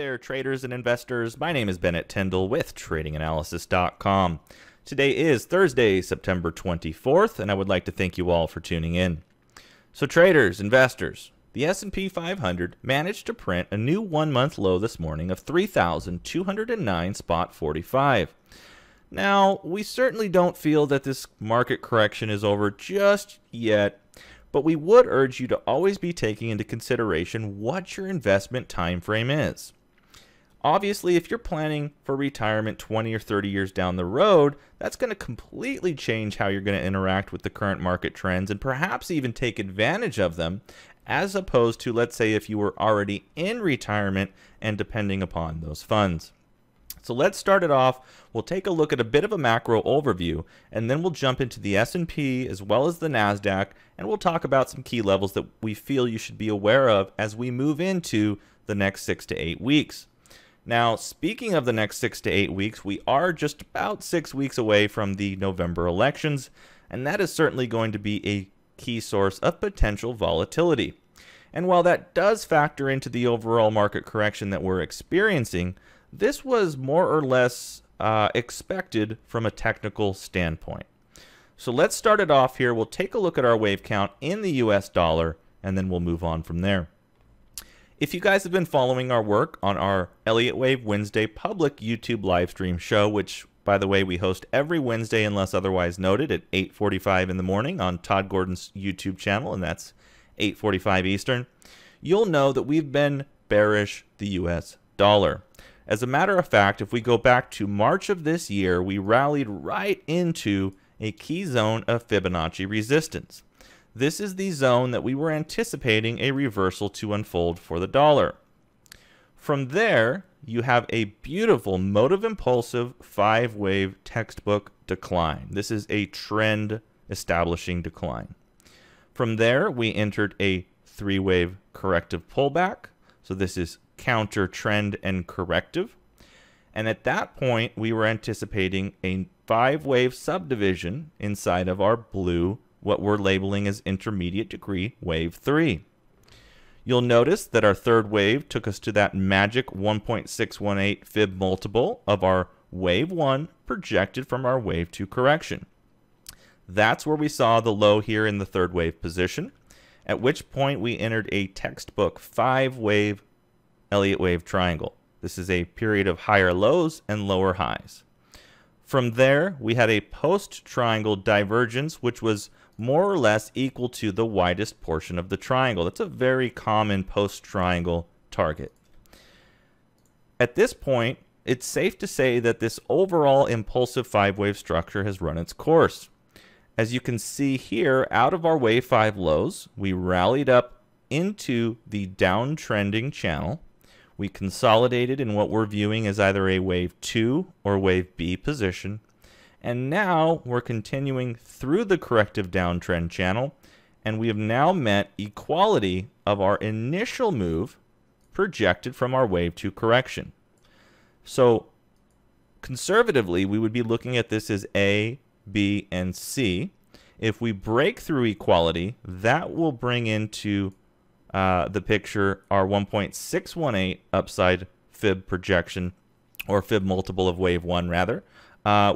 there, traders and investors. My name is Bennett Tyndall with TradingAnalysis.com. Today is Thursday, September 24th, and I would like to thank you all for tuning in. So traders, investors, the S&P 500 managed to print a new one-month low this morning of 3,209.45. Now, we certainly don't feel that this market correction is over just yet, but we would urge you to always be taking into consideration what your investment time frame is. Obviously, if you're planning for retirement 20 or 30 years down the road, that's going to completely change how you're going to interact with the current market trends and perhaps even take advantage of them, as opposed to, let's say, if you were already in retirement and depending upon those funds. So let's start it off. We'll take a look at a bit of a macro overview, and then we'll jump into the S&P as well as the Nasdaq, and we'll talk about some key levels that we feel you should be aware of as we move into the next 6 to 8 weeks. Now, speaking of the next 6 to 8 weeks, we are just about 6 weeks away from the November elections, and that is certainly going to be a key source of potential volatility. And while that does factor into the overall market correction that we're experiencing, this was more or less expected from a technical standpoint. So let's start it off here. We'll take a look at our wave count in the US dollar, and then we'll move on from there. If you guys have been following our work on our Elliot Wave Wednesday public YouTube live stream show, which, by the way, we host every Wednesday unless otherwise noted at 8:45 in the morning on Todd Gordon's YouTube channel, and that's 8:45 Eastern, you'll know that we've been bearish the US dollar. As a matter of fact, if we go back to March of this year, we rallied right into a key zone of Fibonacci resistance. This is the zone that we were anticipating a reversal to unfold for the dollar. From there, you have a beautiful motive impulsive 5-wave textbook decline. This is a trend establishing decline. From there, we entered a 3-wave corrective pullback. So this is counter trend and corrective. And at that point, we were anticipating a 5-wave subdivision inside of our blue, what we're labeling as intermediate degree wave 3. You'll notice that our third wave took us to that magic 1.618 fib multiple of our wave 1 projected from our wave 2 correction. That's where we saw the low here in the third wave position, at which point we entered a textbook 5-wave Elliott wave triangle. This is a period of higher lows and lower highs. From there, we had a post-triangle divergence, which was more or less equal to the widest portion of the triangle. That's a very common post-triangle target. At this point, it's safe to say that this overall impulsive 5-wave structure has run its course. As you can see here, out of our wave 5 lows, we rallied up into the downtrending channel. We consolidated in what we're viewing as either a wave 2 or wave B position. And now we're continuing through the corrective downtrend channel, and we have now met equality of our initial move projected from our wave 2 correction. So conservatively, we would be looking at this as A, B, and C. If we break through equality, that will bring into the picture our 1.618 upside fib projection, or fib multiple of wave 1 rather,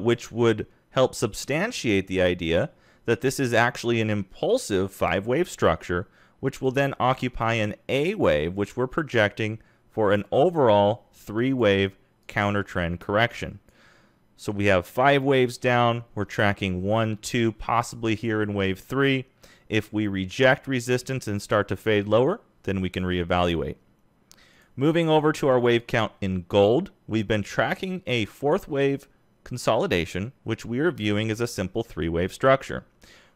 which would help substantiate the idea that this is actually an impulsive 5-wave structure, which will then occupy an A wave, which we're projecting for an overall 3-wave counter trend correction. So we have 5 waves down, we're tracking 1, 2, possibly here in wave 3. If we reject resistance and start to fade lower, then we can reevaluate. Moving over to our wave count in gold, we've been tracking a 4th wave consolidation, which we are viewing as a simple 3-wave structure.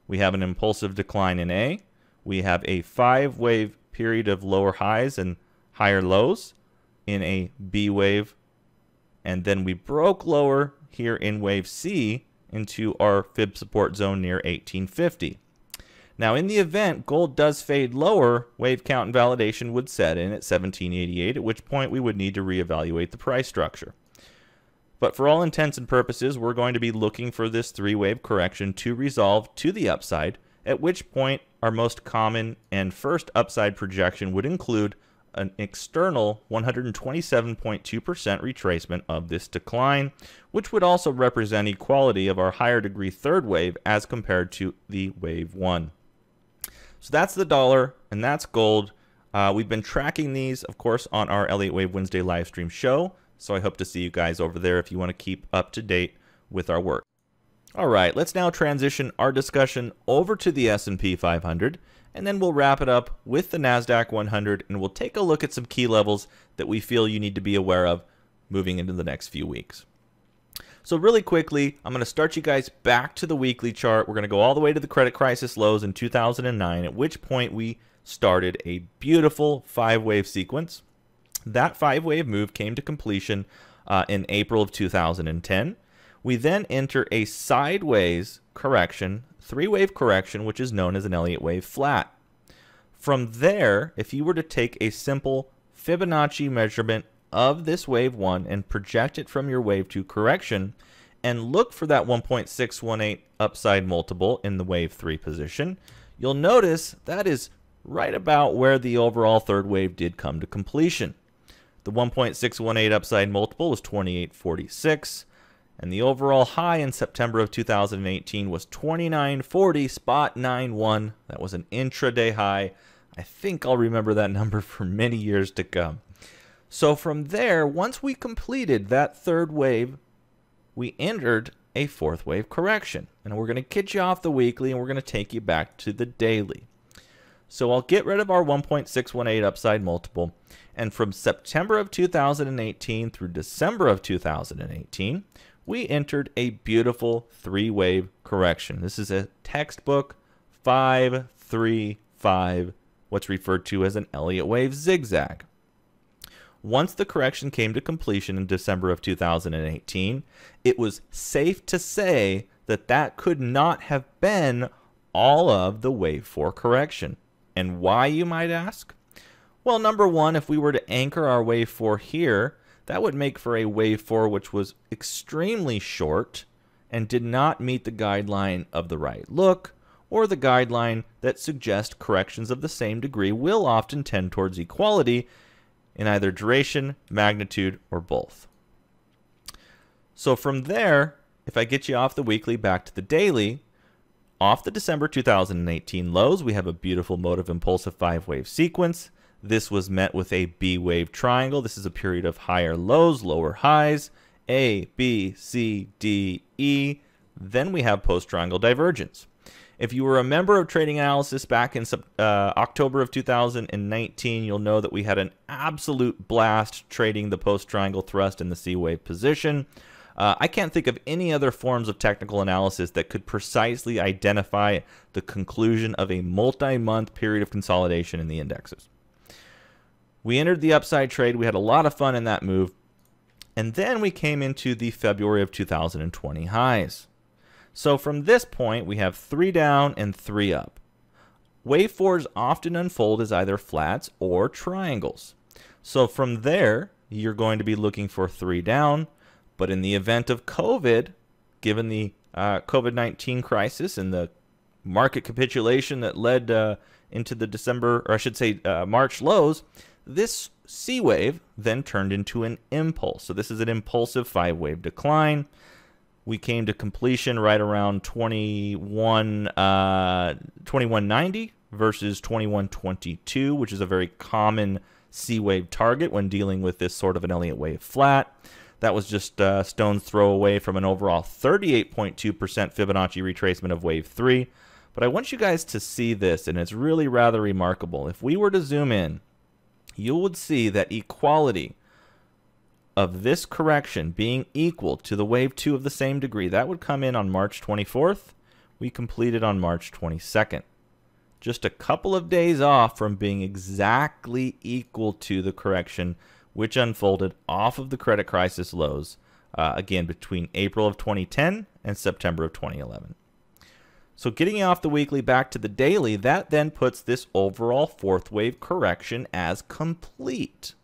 We have an impulsive decline in A, we have a 5-wave period of lower highs and higher lows in a B wave, and then we broke lower here in wave C into our fib support zone near 1850. Now, in the event gold does fade lower, wave count and validation would set in at 1788, at which point we would need to reevaluate the price structure. But for all intents and purposes, we're going to be looking for this 3-wave correction to resolve to the upside, at which point our most common and first upside projection would include an external 127.2% retracement of this decline, which would also represent equality of our higher degree third wave as compared to the wave 1. So that's the dollar, and that's gold. We've been tracking these, of course, on our Elliot Wave Wednesday live stream show, so I hope to see you guys over there if you want to keep up to date with our work. All right, let's now transition our discussion over to the S&P 500, and then we'll wrap it up with the Nasdaq 100, and we'll take a look at some key levels that we feel you need to be aware of moving into the next few weeks. So really quickly, I'm going to start you guys back to the weekly chart. We're going to go all the way to the credit crisis lows in 2009, at which point we started a beautiful 5-wave sequence. That 5-wave move came to completion in April of 2010. We then enter a sideways correction, 3-wave correction, which is known as an Elliott wave flat. From there, if you were to take a simple Fibonacci measurement of this wave 1 and project it from your wave 2 correction and look for that 1.618 upside multiple in the wave 3 position, you'll notice that is right about where the overall third wave did come to completion. The 1.618 upside multiple was 28.46, and the overall high in September of 2018 was 29.40.91. That was an intraday high. I think I'll remember that number for many years to come. So from there, once we completed that third wave, we entered a 4th wave correction. And we're going to get you off the weekly and we're going to take you back to the daily. So I'll get rid of our 1.618 upside multiple. And from September of 2018 through December of 2018, we entered a beautiful 3-wave correction. This is a textbook 5-3-5, what's referred to as an Elliott wave zigzag. Once the correction came to completion in December of 2018, it was safe to say that that could not have been all of the wave 4 correction. And why, you might ask? Well, number one, if we were to anchor our wave 4 here, that would make for a wave 4 which was extremely short and did not meet the guideline of the right look or the guideline that suggests corrections of the same degree will often tend towards equality in either duration, magnitude, or both. So from there, if I get you off the weekly back to the daily, off the December 2018 lows, we have a beautiful motive impulsive 5-wave sequence. This was met with a B-wave triangle. This is a period of higher lows, lower highs, A, B, C, D, E. Then we have post-triangle divergence. If you were a member of Trading Analysis back in October of 2019, you'll know that we had an absolute blast trading the post-triangle thrust in the C-wave position. I can't think of any other forms of technical analysis that could precisely identify the conclusion of a multi-month period of consolidation in the indexes. We entered the upside trade. We had a lot of fun in that move. And then we came into the February of 2020 highs. So from this point, we have 3 down and 3 up. Wave 4s often unfold as either flats or triangles. So from there, you're going to be looking for 3 down. But in the event of COVID, given the COVID-19 crisis and the market capitulation that led into the December, or I should say March lows, this C wave then turned into an impulse. So this is an impulsive 5-wave decline. We came to completion right around 2190 versus 2122, which is a very common C wave target when dealing with this sort of an Elliott wave flat. That was just a stone's throw away from an overall 38.2% Fibonacci retracement of wave 3. But I want you guys to see this, and it's really rather remarkable. If we were to zoom in, you would see that equality of this correction being equal to the wave 2 of the same degree, that would come in on March 24th. We completed on March 22nd. Just a couple of days off from being exactly equal to the correction which unfolded off of the credit crisis lows, again, between April of 2010 and September of 2011. So getting you off the weekly back to the daily, that then puts this overall 4th wave correction as complete.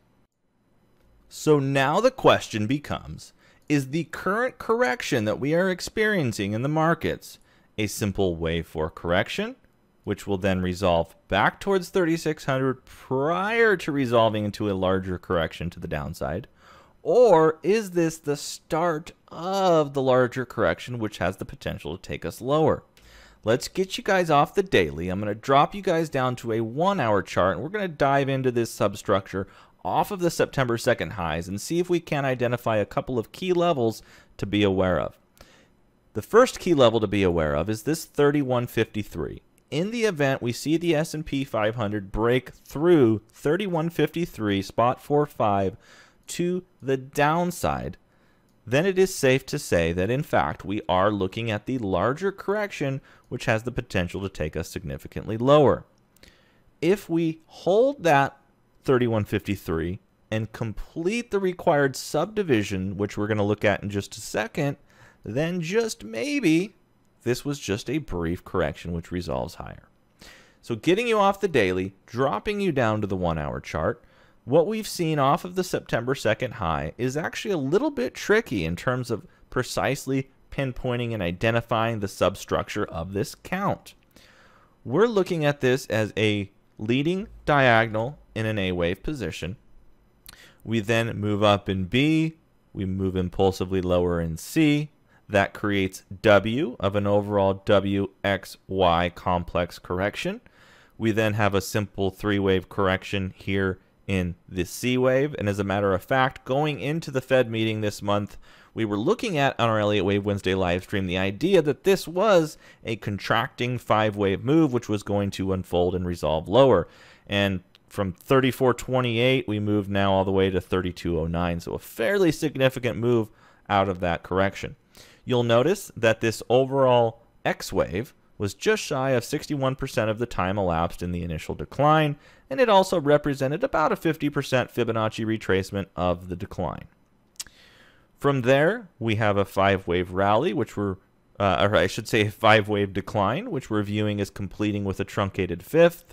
So now the question becomes, is the current correction that we are experiencing in the markets a simple wave 4 correction, which will then resolve back towards 3,600 prior to resolving into a larger correction to the downside? Or is this the start of the larger correction, which has the potential to take us lower? Let's get you guys off the daily. I'm going to drop you guys down to a 1-hour chart, and we're going to dive into this substructure off of the September 2nd highs and see if we can identify a couple of key levels to be aware of. The first key level to be aware of is this 3153. In the event we see the S&P 500 break through 3153 spot 45 to the downside, then it is safe to say that in fact we are looking at the larger correction, which has the potential to take us significantly lower. If we hold that 3153 and complete the required subdivision, which we're going to look at in just a second, then just maybe this was just a brief correction which resolves higher. So getting you off the daily, dropping you down to the 1-hour chart, what we've seen off of the September 2nd high is actually a little bit tricky in terms of precisely pinpointing and identifying the substructure of this count. We're looking at this as a leading diagonal in an A wave position. We then move up in B, we move impulsively lower in C. That creates W of an overall WXY complex correction. We then have a simple 3-wave correction here in the C wave. And as a matter of fact, going into the Fed meeting this month, we were looking at on our Elliot Wave Wednesday live stream the idea that this was a contracting 5-wave move which was going to unfold and resolve lower. And from 34.28 we moved now all the way to 32.09, so a fairly significant move out of that correction. You'll notice that this overall X wave was just shy of 61% of the time elapsed in the initial decline, and it also represented about a 50% Fibonacci retracement of the decline. From there, we have a 5-wave rally, which we're, or I should say a 5-wave decline, which we're viewing as completing with a truncated 5th.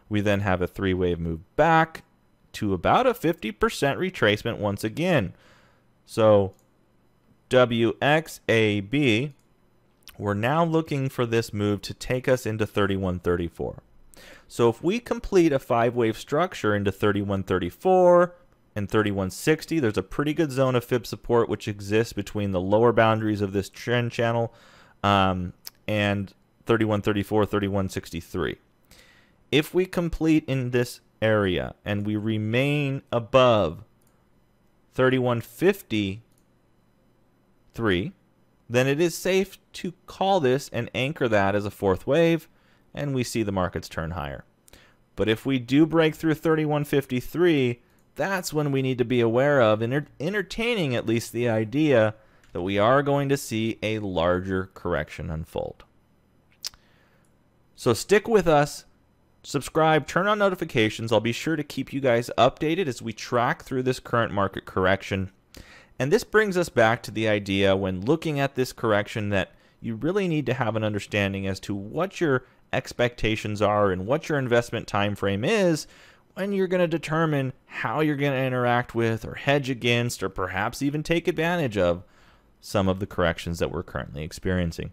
We then have a 3-wave move back to about a 50% retracement once again. So WXAB, we're now looking for this move to take us into 3134. So if we complete a 5-wave structure into 3134 and 3160, there's a pretty good zone of fib support which exists between the lower boundaries of this trend channel and 3134, 3163. If we complete in this area and we remain above 3153, then it is safe to call this and anchor that as a 4th wave, and we see the markets turn higher. But if we do break through 3153, that's when we need to be aware of and entertaining at least the idea that we are going to see a larger correction unfold. So stick with us, subscribe, turn on notifications. I'll be sure to keep you guys updated as we track through this current market correction. And this brings us back to the idea when looking at this correction that you really need to have an understanding as to what your expectations are and what your investment time frame is when you're going to determine how you're going to interact with or hedge against or perhaps even take advantage of some of the corrections that we're currently experiencing.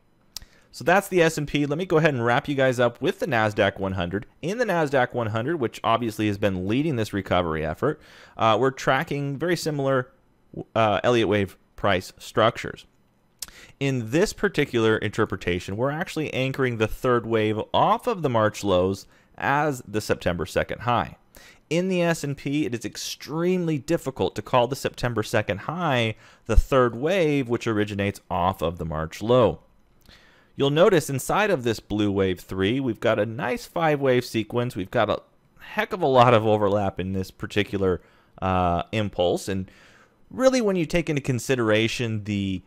So that's the S&P. Let me go ahead and wrap you guys up with the Nasdaq 100. In the Nasdaq 100, which obviously has been leading this recovery effort, we're tracking very similar Elliott wave price structures. In this particular interpretation, we're actually anchoring the 3rd wave off of the March lows as the September 2nd high. In the S&P, it is extremely difficult to call the September 2nd high the 3rd wave, which originates off of the March low. You'll notice inside of this blue wave 3, we've got a nice 5-wave sequence. We've got a heck of a lot of overlap in this particular impulse, and really when you take into consideration the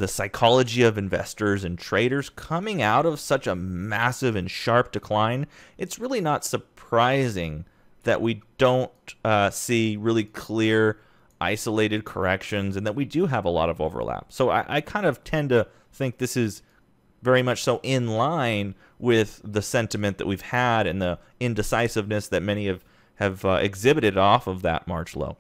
psychology of investors and traders coming out of such a massive and sharp decline, it's really not surprising that we don't see really clear isolated corrections and that we do have a lot of overlap. So I kind of tend to think this is very much so in line with the sentiment that we've had and the indecisiveness that many have exhibited off of that March low.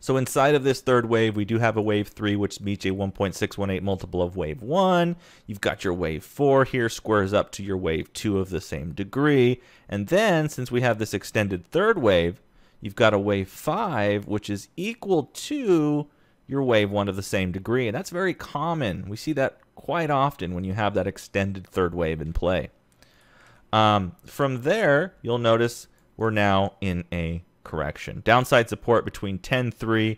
So inside of this third wave, we do have a wave 3, which meets a 1.618 multiple of wave 1. You've got your wave 4 here, squares up to your wave 2 of the same degree. And then, since we have this extended third wave, you've got a wave 5, which is equal to your wave 1 of the same degree. And that's very common. We see that quite often when you have that extended third wave in play. From there, you'll notice we're now in a correction. Downside support between 10.3,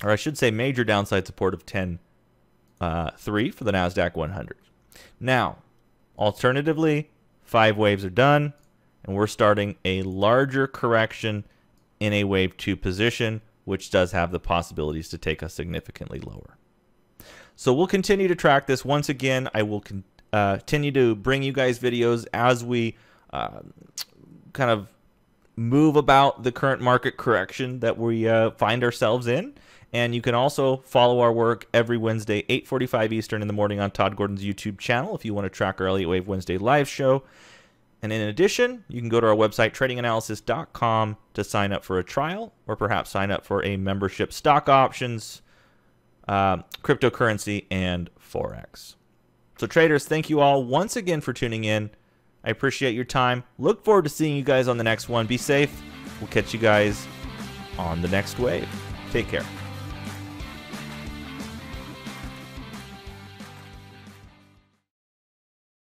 or I should say major downside support of 10.3 for the Nasdaq 100. Now, alternatively, 5 waves are done, and we're starting a larger correction in a wave 2 position, which does have the possibilities to take us significantly lower. So we'll continue to track this. Once again, I will continue to bring you guys videos as we kind of move about the current market correction that we find ourselves in. And you can also follow our work every Wednesday, 8:45 Eastern in the morning on Todd Gordon's YouTube channel if you want to track our Elliot Wave Wednesday live show. And in addition, you can go to our website, tradinganalysis.com, to sign up for a trial or perhaps sign up for a membership, stock options, cryptocurrency, and Forex. So traders, thank you all once again for tuning in. I appreciate your time. Look forward to seeing you guys on the next one. Be safe. We'll catch you guys on the next wave. Take care.